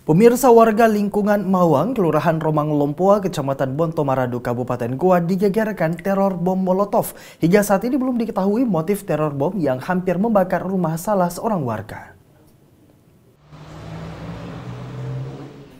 Pemirsa, warga lingkungan Mawang, Kelurahan Romang Lompoa, Kecamatan Bontomaranu, Kabupaten Goa digegerkan teror bom Molotov. Hingga saat ini belum diketahui motif teror bom yang hampir membakar rumah salah seorang warga.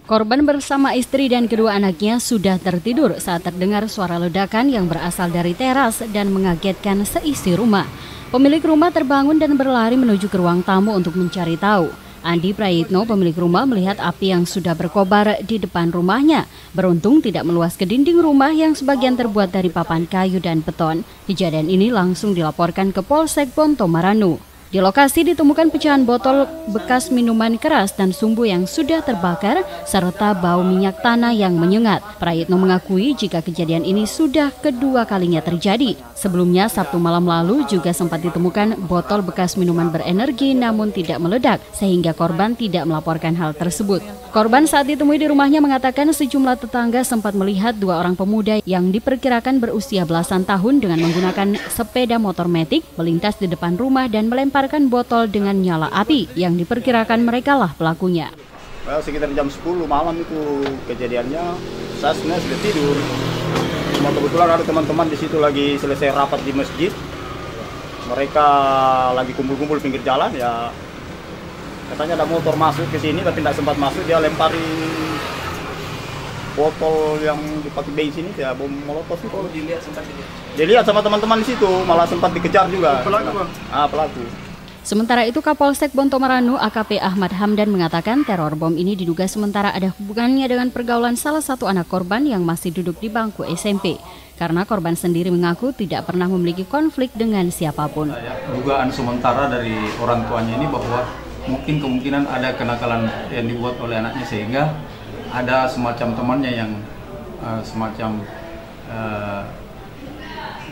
Korban bersama istri dan kedua anaknya sudah tertidur saat terdengar suara ledakan yang berasal dari teras dan mengagetkan seisi rumah. Pemilik rumah terbangun dan berlari menuju ke ruang tamu untuk mencari tahu. Andi Prayitno, pemilik rumah, melihat api yang sudah berkobar di depan rumahnya. Beruntung tidak meluas ke dinding rumah yang sebagian terbuat dari papan kayu dan beton. Kejadian ini langsung dilaporkan ke Polsek Bontomaranu. Di lokasi ditemukan pecahan botol bekas minuman keras dan sumbu yang sudah terbakar serta bau minyak tanah yang menyengat. Prayitno mengakui jika kejadian ini sudah kedua kalinya terjadi. Sebelumnya Sabtu malam lalu juga sempat ditemukan botol bekas minuman berenergi namun tidak meledak sehingga korban tidak melaporkan hal tersebut. Korban saat ditemui di rumahnya mengatakan sejumlah tetangga sempat melihat dua orang pemuda yang diperkirakan berusia belasan tahun dengan menggunakan sepeda motor metik melintas di depan rumah dan melemparkan botol dengan nyala api yang diperkirakan merekalah pelakunya. Sekitar jam 10 malam itu kejadiannya, saya sebenarnya sudah tidur. Cuma kebetulan ada teman-teman di situ lagi selesai rapat di masjid. Mereka lagi kumpul-kumpul pinggir jalan ya. Katanya ada motor masuk ke sini tapi tidak sempat masuk, dia lempari botol yang dipakai bensin itu ya, bom molotov itu. Oh, dilihat sama teman-teman di situ, malah sempat dikejar juga. Pelaku, pelaku. Sementara itu Kapolsek Bontomaranu AKP Ahmad Hamdan mengatakan teror bom ini diduga sementara ada hubungannya dengan pergaulan salah satu anak korban yang masih duduk di bangku SMP. Karena korban sendiri mengaku tidak pernah memiliki konflik dengan siapapun. Dugaan sementara dari orang tuanya ini bahwa mungkin kemungkinan ada kenakalan yang dibuat oleh anaknya sehingga ada semacam temannya yang semacam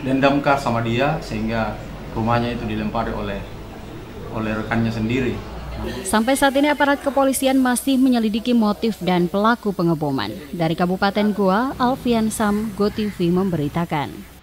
dendamkar sama dia sehingga rumahnya itu dilempari oleh rekannya sendiri. Sampai saat ini aparat kepolisian masih menyelidiki motif dan pelaku pengeboman. Dari Kabupaten Goa, Alfian Sam, GoTV memberitakan.